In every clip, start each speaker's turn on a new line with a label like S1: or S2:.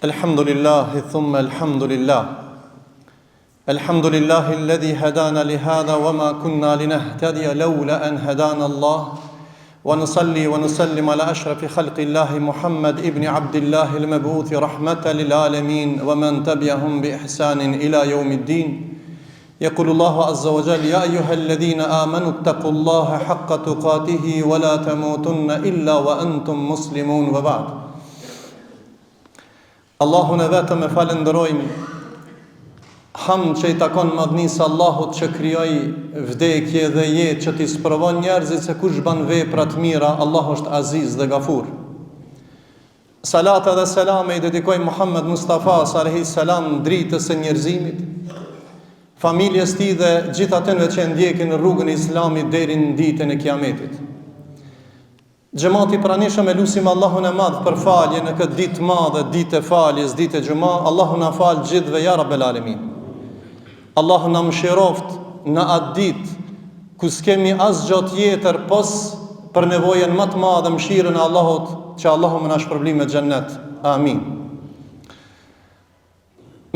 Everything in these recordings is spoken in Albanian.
S1: Alhamdulillah, thumma alhamdulillah. Alhamdulillah alladhi hadana li hadha wa ma kunna linahtadiya lawla an hadana Allah. Wa nusalli wa nusallim ala ashrafi khalqi Allah Muhammad ibn Abdullah al-mab'uth rahmatan lil alamin wa man tabi'ahum bi ihsanin ila yawmiddin. يقول الله عز وجل يا أيها الذين آمنوا اتقوا الله حق تقاته ولا تموتن إلا وأنتم مسلمون وبعد. Allahun e vetëm e falenderojmë, hamd që i takon madhnisë Allahut që krijoi vdekje dhe jetë që t'i sprovon njerëzit se kush ban vepra të mira, Allah është Aziz dhe Gafur. Salata dhe selame i dedikojmë Muhammed Mustafa alayhi salam, dritës së njerëzimit, familjes tij dhe gjithë atyre që ndjekin rrugën e Islamit deri në ditën e Kiametit. Gjemati pranishëm e lusim Allahun e madh për falje në këtë ditë madhe, ditë e faljes, ditë e xhumë. Allahun na fal gjithëve ya Rabbel Alamin. Allahun na mëshiroft në atë ditë ku s'kemi asgjë tjetër pos për nevojën më të madhe, mëshirën e Allahut, që Allahu më na shpërblim me xhennet. Amin.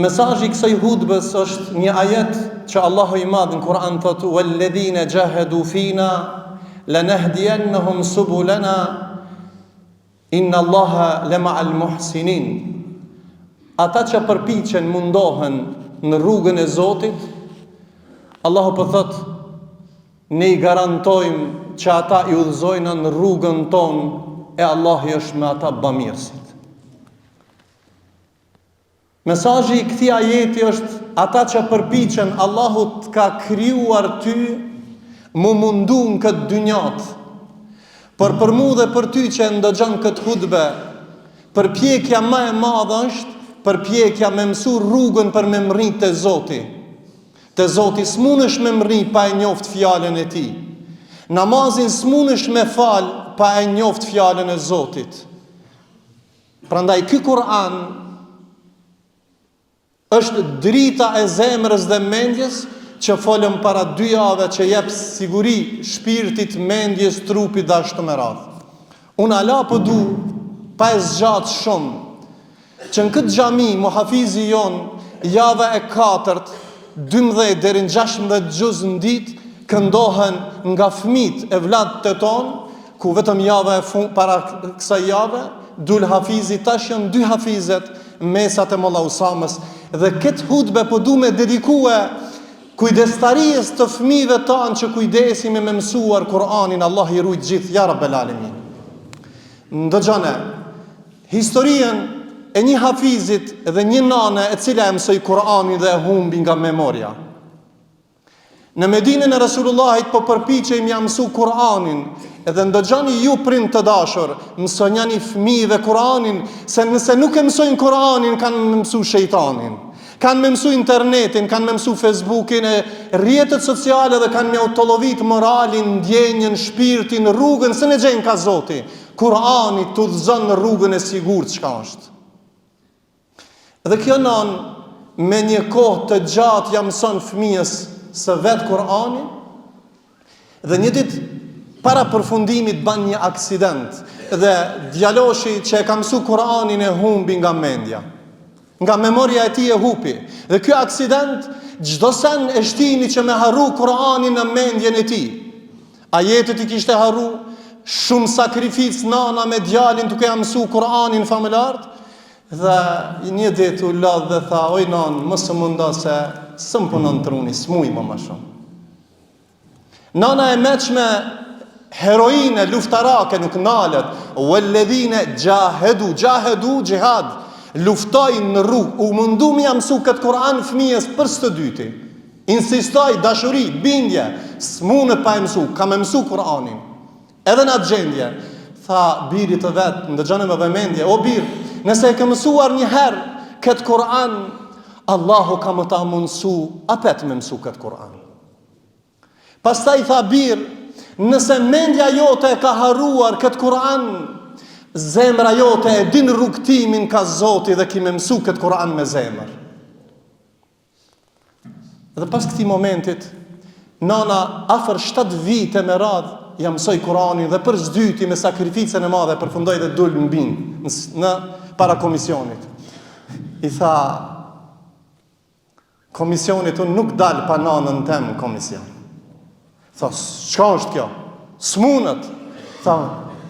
S1: Mesazhi i kësaj hutbes është një ajet që Allahu i madh në Kur'an thotë: "Walladhina jahadu fina لنهدينهم سبلنا إن الله لمع المحسنين." Ata që përpiqen, mundohen në rrugën e Zotit, Allahu po thot, ne i garantojmë që ata i udhëzojnë në rrugën tonë e Allahu është me ata bamirësit. Mesazhi i këtij ajeti është: ata që përpiqen, Allahu ka krijuar ty mu mundu në këtë dynjat, për mu dhe për ty që ndëgjon këtë hutbe, përpjekja më e madhe është përpjekja me mësu rrugën për me mrit të Zoti. Të Zoti s'munësh me mrit pa e njoft fjalën e Tij. Namazin s'munësh me fal pa e njoft fjalën e Zotit. Prandaj ky Kur'an është drita e zemrës dhe mendjes që folëm para 2 javë, që jep siguri shpirtit, mendjes, trupit dhe ashtu me radhë. Unë ala po du, pa e zgjat shumë, që në këtë xhami muhafizi jon java e 4, 12 deri në 16 gjuz në ditë këndohen nga fëmit e vlad të tonë, ku vetëm java e para kësaj jave dul hafizi, tash janë 2 hafizet mesat e Molla Usamës, dhe këtë hutbe po du me dedikue kujdestarijës të fëmijëve tanë që kujdesim me mësuar Kur'anin. Allah i rujt gjithë ya Rabbel Alamin. Ndëgjone historien e një hafizit dhe një nane e cila e mësoi Kur'anin dhe e humbi nga memoria. Në Medinën e Resulullahit po përpiqej m'ia mësu Kur'anin, edhe ndëgjoni ju prind të dashur, mësoni fëmijëve Kur'anin, se nëse nuk e mësojnë Kur'anin kanë mësu shejtanin. Kanë me mësu internetin, kanë me mësu Facebookin, e rrjetet sociale, dhe kanë me autollovit moralin, ndjenjen, shpirtin, rrugën, se në gjenë ka Zoti. Kur'ani të udhëzon në rrugën e sigurt çka është. Dhe kjo nan me një kohë të gjatë ja mëson fëmijës së vet Kur'anin, dhe një ditë para përfundimit ban një aksident, dhe djaloshi që e ka mësu Kur'anin e humbi nga mendja. Nga memoria e tij e hupi. Dhe ky aksident çdo sen e shtini që me harru Kur'anin në mendjen e tij. Ajetet i kishte harru, shumë sakrificë nana me djalin duke ja mësu Kur'anin familjarët, dhe një ditë u lodh dhe tha: "Oj nan, mos e mundo se s'm punon truni, s'muj më shumë." Nana e meçme heroine luftarake nuk nalet. Walladhina jahadu jihad, luftojnë në rrugë, u mundu mi mësu këtë Kur'an fëmijës për së dyti. Insistoj, dashuri, bindje, s'munët pa e mësu, ka me mësu Kur'anin. Edhe në atë gjendje, tha birit të vetë, ndëgjone me vëmendje: "O bir, nëse e ke mësuar një herë këtë Kur'an, Allahu ka më ta mundësu, apet me mësu këtë Kur'an." Pastaj tha bir, nëse mendja jote e ka haruar këtë Kur'an, zemra jote e din rrugtimin ka Zoti dhe ki me mësu këtë Kur'an me zemër. Dhe pas këtij momentit, nana afër 7 vite me radhë ja mësoi Kur'anin, dhe për zdyti me sakrificën e madhe përfundoi dhe dul në bin në para komisionit. I tha, komisionit unë nuk dalë pa nanën temë komision. Tha, çka është kjo? S'munët. Tha,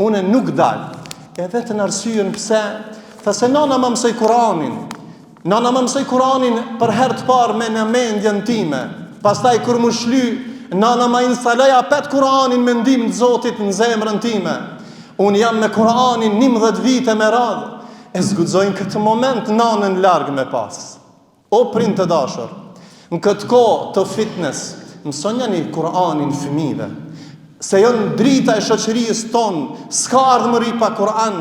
S1: unë nuk dalë. E vetë në arsyën pse? Tha se nana më mësoj Kur'anin. Nana më mësoj Kur'anin për herë të parë me në mendjen time. Pastaj kur më shly, nana më instaloj apet Kur'anin me ndihmën e Zotit në zemrën time. Unë jam me Kur'anin 11 vite me radhë. E zguxojnë këtë moment nanën larg me pas. O prind të dashur, në këtë kohë të fitness, mësoni një Kur'anin fëmijëve. Se janë drita e shoqërisë tonë, s'ka ardhmëri pa Kur'an.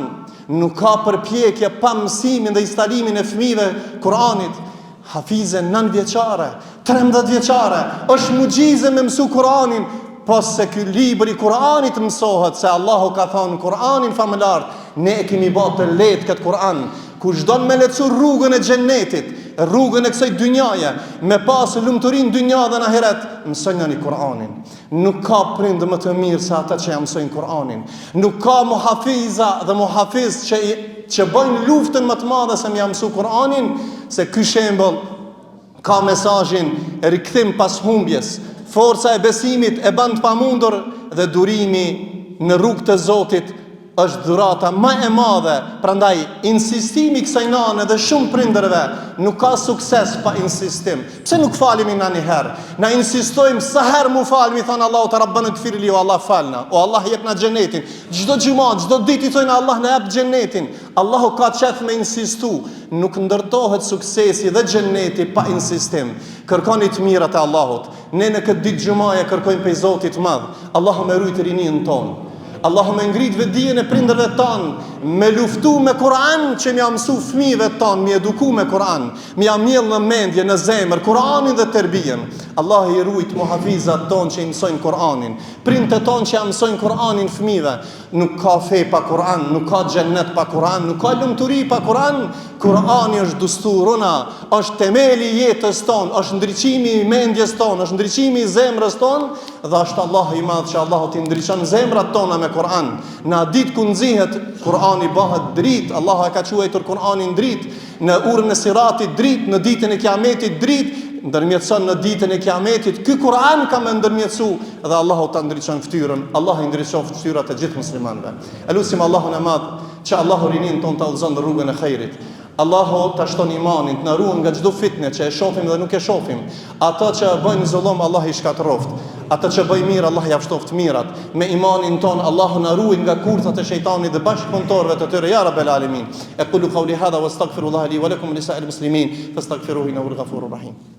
S1: Nuk ka përpjekje pa mësimin dhe instalimin e fëmijëve Kur'anit. Hafize 9 vjeçare, 13 vjeçare, është mucize me mësu Kur'anin, pas se ky libër i Kur'anit mësohet, se Allahu ka thënë Kur'anin famëlar, ne e kemi bërë të lehtë këtë Kur'an. Kush don me lecu rrugën e xhennetit, rrugën e kësaj dynjaje, me pas lumturinë dynja dhe në ahiret, mësojnë Kur'anin. Nuk ka prind më të mirë se ata që ja mësojnë Kur'anin. Nuk ka muhafiza dhe muhafiz që bëjnë luftën më të madhe se më ja mësu Kur'anin, se ky shembull ka mesazhin e rikthim pas humbjes. Forca e besimit e bën të pamundur dhe durimi në rrugë të Zotit është dhurata më e madhe. Prandaj insistimi kësaj nane dhe shumë prindërve nuk ka sukses pa insistim. Pse nuk falemi na një herë? Na insistojmë sa herë mu falemi, thon Allahu te Rabbana gfirli, o Allah falna, o Allah jep na xhenetin. Çdo xhumë, çdo ditë i thojnë Allah na jep xhenetin. Allahu ka qef me insistu. Nuk ndërtohet suksesi dhe xheneti pa insistim. Kërkoni të mirat e Allahut. Ne në këtë ditë xhumaje kërkojmë prej Zotit të Madh. Allahu më rujt rinin ton. Allahu më ngrit vetdijen e prindërve tan, me luftu me Kur'an që më mësu fëmijëve tan, më eduku me Kur'an, më jam njell në mendje, në zemër Kur'anin dhe terbijen. Allah i rujt muhafizat ton që i mësojnë Kur'anin, prindët ton që ja mësojnë Kur'anin fëmijëve. Nuk ka fe pa Kur'an, nuk ka xhennet pa Kur'an, nuk ka lumturi pa Kur'an. Kur'ani është dusturuna, është temeli i jetës ton, është ndriçimi i mendjes ton, është ndriçimi i zemrës ton, dhe është Allahu i Madh që Allahu t'i ndriçon zemrat tona me Kur'an. Në ditë ku nxihet Kur'ani bëhet dritë, Allahu e ka quajtur Kur'anin dritë, në urën e Siratit dritë, në ditën e Kiametit dritë, ndërmjetëson në ditën e Kiametit. Ky Kur'an ka më ndërmjetësu dhe Allahu ta ndriçon fytyrën. Allahu i ndriçon fytyrat e gjithë muslimanëve. Elusim Allahun e Madh që Allahu rinin ton ta udhëzon në rrugën e xhairit. Allahu ta shton imanin, të na ruan nga çdo fitnë që e shohim dhe nuk e shohim. Ata që bëjnë zullum, Allah i shkatërroft. Ata që bëjnë mirë, Allah ja shtoft mirat. Me imanin ton, Allahu na ruaj nga kurthat e shejtanit dhe bashkëpunëtorëve të tyre, ya rabbel alamin. Aqulu qawli hadha wastaghfirullaha li wa lakum wa lisa'il muslimin fastaghfiruhu innahu al-ghafurur rahim.